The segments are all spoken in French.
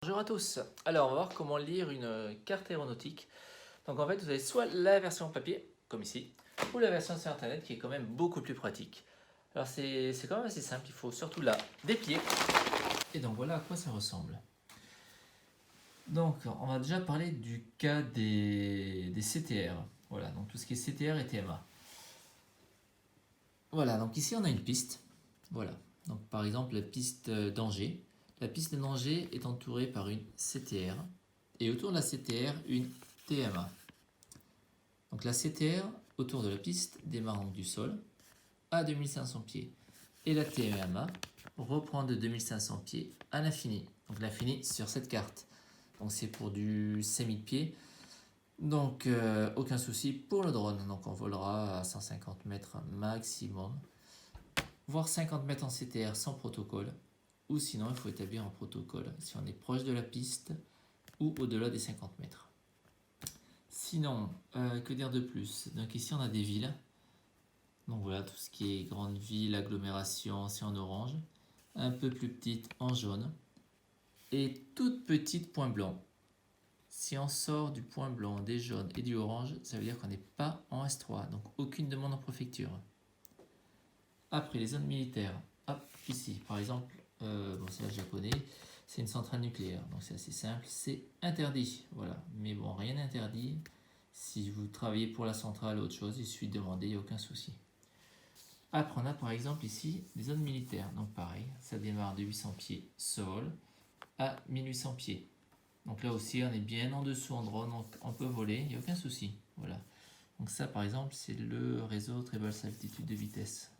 Bonjour à tous. Alors, on va voir comment lire une carte aéronautique. Donc, en fait, vous avez soit la version papier, comme ici, ou la version sur Internet, qui est quand même beaucoup plus pratique. Alors, c'est quand même assez simple. Il faut surtout la déplier. Et donc, voilà à quoi ça ressemble. Donc, on va déjà parler du cas des CTR. Voilà, donc tout ce qui est CTR et TMA. Voilà, donc ici, on a une piste. Voilà, donc par exemple, la piste d'Angers. La piste d'Angers est entourée par une CTR et autour de la CTR, une TMA. Donc la CTR, autour de la piste, démarre donc du sol à 2500 pieds. Et la TMA reprend de 2500 pieds à l'infini. Donc l'infini sur cette carte. Donc c'est pour du 5000 pieds. Donc aucun souci pour le drone. Donc on volera à 150 mètres maximum. Voire 50 mètres en CTR sans protocole. Ou sinon il faut établir un protocole si on est proche de la piste ou au-delà des 50 mètres. Sinon, que dire de plus? Donc ici on a des villes. Donc voilà, tout ce qui est grande ville, agglomération, c'est en orange. Un peu plus petite en jaune. Et toute petite point blanc. Si on sort du point blanc, des jaunes et du orange, ça veut dire qu'on n'est pas en S3. Donc aucune demande en préfecture. Après les zones militaires. Hop, ici par exemple, bon ça je la connais. C'est une centrale nucléaire. Donc c'est assez simple. C'est interdit. Voilà. Mais bon, rien n'est interdit. Si vous travaillez pour la centrale ou autre chose, il suffit de demander, il n'y a aucun souci. Après, on a par exemple ici des zones militaires. Donc pareil, ça démarre de 800 pieds sol à 1800 pieds. Donc là aussi, on est bien en dessous en drone, donc on peut voler, il n'y a aucun souci. Voilà. Donc ça, par exemple, c'est le réseau très basse altitude de vitesse.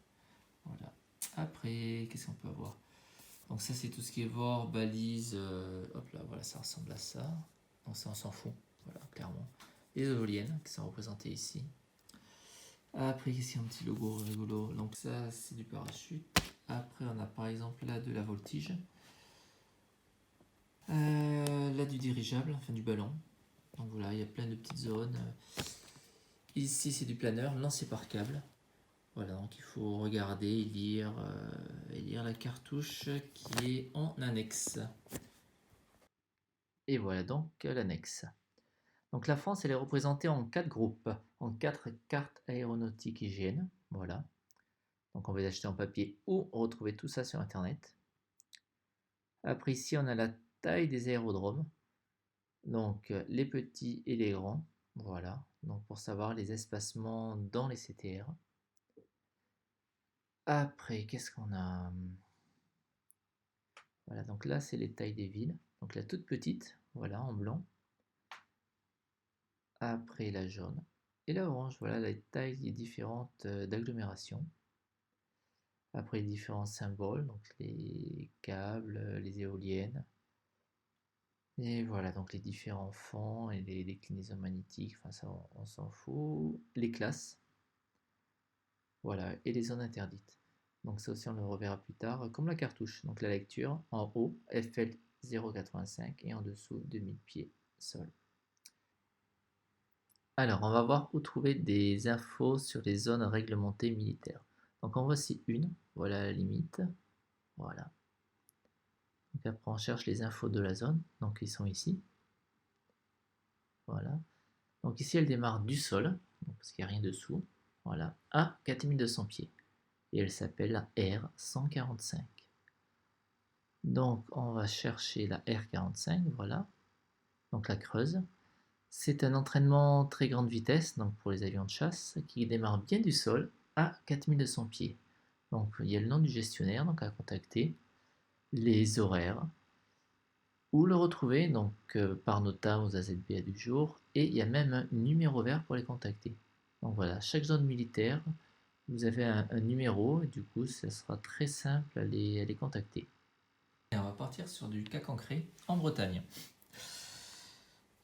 Voilà. Après, qu'est-ce qu'on peut avoir? Donc ça, c'est tout ce qui est VOR, balise. Hop là, voilà, ça ressemble à ça. Donc ça, on s'en fout. Voilà, clairement. Les éoliennes qui sont représentées ici. Après, ici, un petit logo rigolo. Donc ça, c'est du parachute. Après, on a par exemple là de la voltige. Là, du dirigeable, enfin du ballon. Donc voilà, il y a plein de petites zones. Ici, c'est du planeur lancé par câble. Voilà, donc il faut regarder et lire la cartouche qui est en annexe. Et voilà donc l'annexe. Donc la France, elle est représentée en 4 groupes, en 4 cartes aéronautiques hygiène. Voilà. Donc on va les acheter en papier ou retrouver tout ça sur Internet. Après ici, on a la taille des aérodromes. Donc les petits et les grands. Voilà. Donc pour savoir les espacements dans les CTR. Après, qu'est-ce qu'on a? Voilà, donc là, c'est les tailles des villes. Donc la toute petite, voilà, en blanc. Après la jaune. Et la orange, voilà, les tailles différentes d'agglomération. Après les différents symboles, donc les câbles, les éoliennes. Et voilà, donc les différents fonds et les déclinaisons magnétiques, enfin ça on s'en fout. Les classes, voilà, et les zones interdites. Donc ça aussi on le reverra plus tard, comme la cartouche. Donc la lecture, en haut, FL 0,85 et en dessous 2000 pieds sol. Alors on va voir où trouver des infos sur les zones réglementées militaires. Donc en voici une, voilà la limite, voilà. Donc après on cherche les infos de la zone, donc ils sont ici. Voilà. Donc ici elle démarre du sol, donc parce qu'il n'y a rien dessous, voilà, à 4200 pieds. Et elle s'appelle la R145. Donc on va chercher la R45, voilà. Donc la Creuse. C'est un entraînement très grande vitesse, donc pour les avions de chasse, qui démarre bien du sol à 4200 pieds. Donc il y a le nom du gestionnaire donc à contacter, les horaires, où le retrouver donc par NOTAM aux AZBA du jour, et il y a même un numéro vert pour les contacter. Donc voilà, chaque zone militaire, vous avez un numéro, et du coup ça sera très simple à les contacter. Et on va partir sur du cas concret en Bretagne.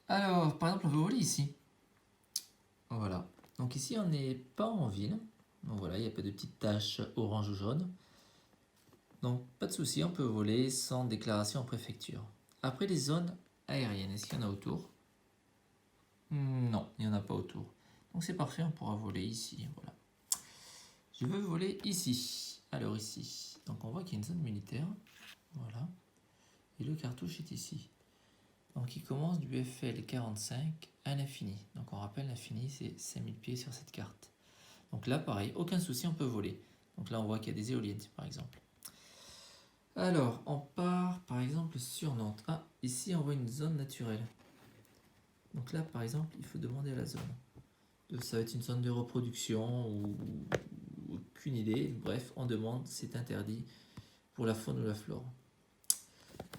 Alors, par exemple, on veut voler ici. Voilà. Donc ici, on n'est pas en ville. Donc voilà, il n'y a pas de petites taches orange ou jaune. Donc pas de souci, on peut voler sans déclaration en préfecture. Après les zones aériennes, est-ce qu'il y en a autour? Non, il n'y en a pas autour. Donc c'est parfait, on pourra voler ici. Voilà. Je veux voler ici. Alors ici. Donc on voit qu'il y a une zone militaire. Voilà. Et le cartouche est ici. Donc il commence du FL 45 à l'infini. Donc on rappelle, l'infini c'est 5000 pieds sur cette carte. Donc là pareil, aucun souci, on peut voler. Donc là on voit qu'il y a des éoliennes par exemple. Alors on part par exemple sur Nantes. Ah, ici on voit une zone naturelle. Donc là par exemple il faut demander à la zone. Ça va être une zone de reproduction ou aucune idée. Bref, on demande, c'est interdit pour la faune ou la flore.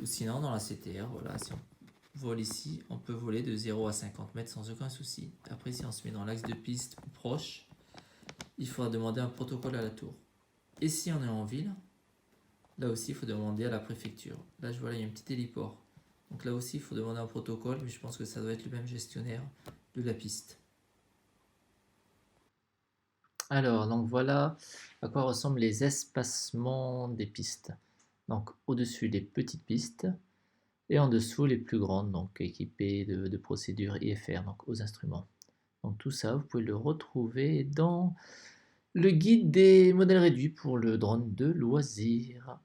Ou sinon dans la CTR, voilà, si on vole ici, on peut voler de 0 à 50 mètres sans aucun souci. Après, si on se met dans l'axe de piste ou proche, il faudra demander un protocole à la tour. Et si on est en ville, là aussi, il faut demander à la préfecture. Là, je vois, là, il y a un petit héliport. Donc là aussi, il faut demander un protocole, mais je pense que ça doit être le même gestionnaire de la piste. Alors, donc voilà à quoi ressemblent les espacements des pistes. Donc, au-dessus, les petites pistes. Et en dessous, les plus grandes, donc équipées de procédures IFR, donc aux instruments. Donc tout ça, vous pouvez le retrouver dans le guide des modèles réduits pour le drone de loisirs.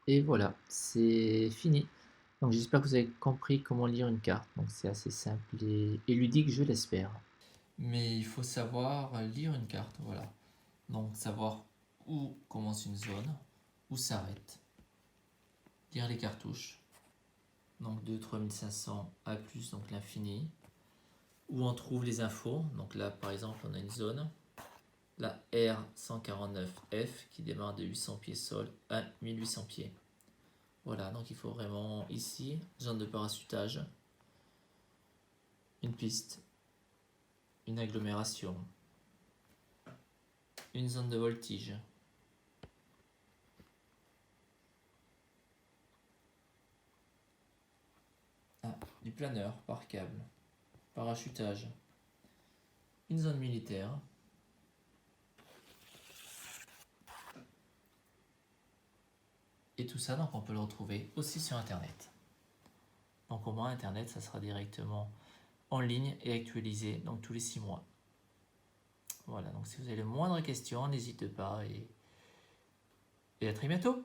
Et voilà, c'est fini. Donc j'espère que vous avez compris comment lire une carte. Donc c'est assez simple et ludique, je l'espère. Mais il faut savoir lire une carte, voilà. Donc savoir où commence une zone, où s'arrête. Lire les cartouches. Donc de 3500 à plus, donc l'infini. Où on trouve les infos. Donc là, par exemple, on a une zone. La R149F qui démarre de 800 pieds sol à 1800 pieds. Voilà, donc il faut vraiment ici, zone de parachutage, une piste, une agglomération, une zone de voltige, du planeur par câble, parachutage, une zone militaire, et tout ça, donc on peut le retrouver aussi sur internet. Donc au moins internet, ça sera directement en ligne et actualisé donc tous les 6 mois. Voilà, donc si vous avez le moindre question, n'hésitez pas et à très bientôt.